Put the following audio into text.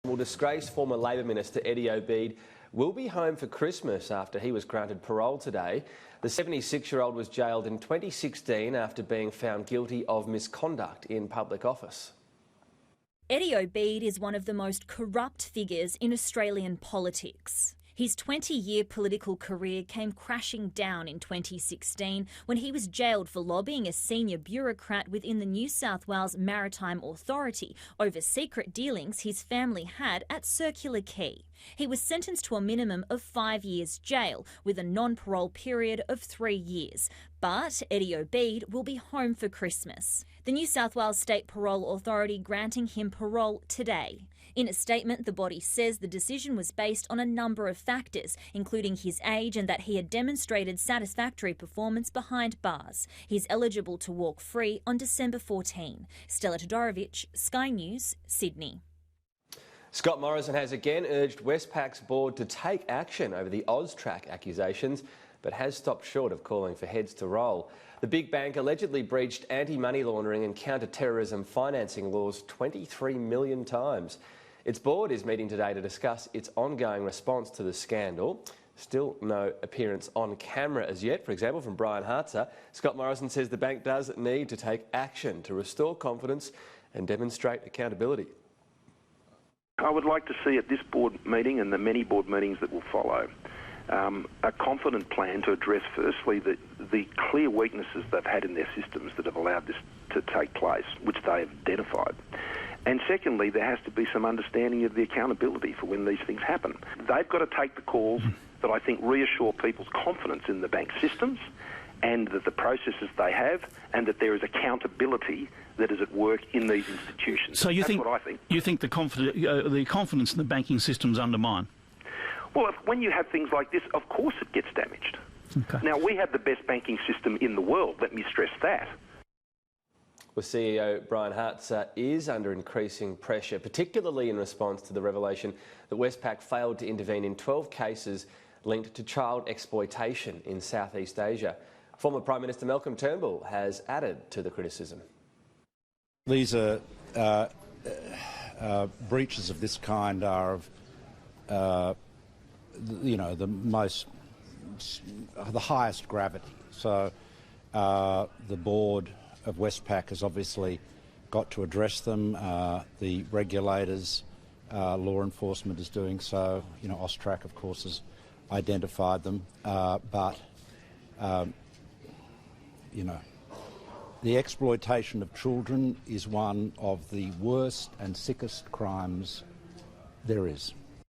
Well, disgraced former Labor Minister Eddie Obeid will be home for Christmas after he was granted parole today. The 76-year-old was jailed in 2016 after being found guilty of misconduct in public office. Eddie Obeid is one of the most corrupt figures in Australian politics. His 20-year political career came crashing down in 2016 when he was jailed for lobbying a senior bureaucrat within the New South Wales Maritime Authority over secret dealings his family had at Circular Quay. He was sentenced to a minimum of 5 years jail with a non-parole period of 3 years. But Eddie Obeid will be home for Christmas. The New South Wales State Parole Authority granting him parole today. In a statement, the body says the decision was based on a number of factors, including his age and that he had demonstrated satisfactory performance behind bars. He's eligible to walk free on December 14. Stella Todorovic, Sky News, Sydney. Scott Morrison has again urged Westpac's board to take action over the AUSTRAC accusations, but has stopped short of calling for heads to roll. The big bank allegedly breached anti-money laundering and counter-terrorism financing laws 23 million times. Its board is meeting today to discuss its ongoing response to the scandal. Still no appearance on camera as yet, for example, from Brian Hartzer. Scott Morrison says the bank does need to take action to restore confidence and demonstrate accountability. I would like to see at this board meeting and the many board meetings that will follow a confident plan to address firstly the clear weaknesses they've had in their systems that have allowed this to take place, which they have identified. And secondly, there has to be some understanding of the accountability for when these things happen. They've got to take the calls that I think reassure people's confidence in the bank systems and that the processes they have and that there is accountability that is at work in these institutions. So That's what I think. You think the confidence in the banking system's undermined? Well, when you have things like this, of course it gets damaged. Okay. Now, we have the best banking system in the world, let me stress that. Well, CEO Brian Hartzer is under increasing pressure, particularly in response to the revelation that Westpac failed to intervene in 12 cases linked to child exploitation in Southeast Asia. Former Prime Minister Malcolm Turnbull has added to the criticism. These are breaches of this kind are of, the highest gravity. So the board of Westpac has obviously got to address them. The regulators, law enforcement is doing so. AUSTRAC, of course, has identified them. The exploitation of children is one of the worst and sickest crimes there is.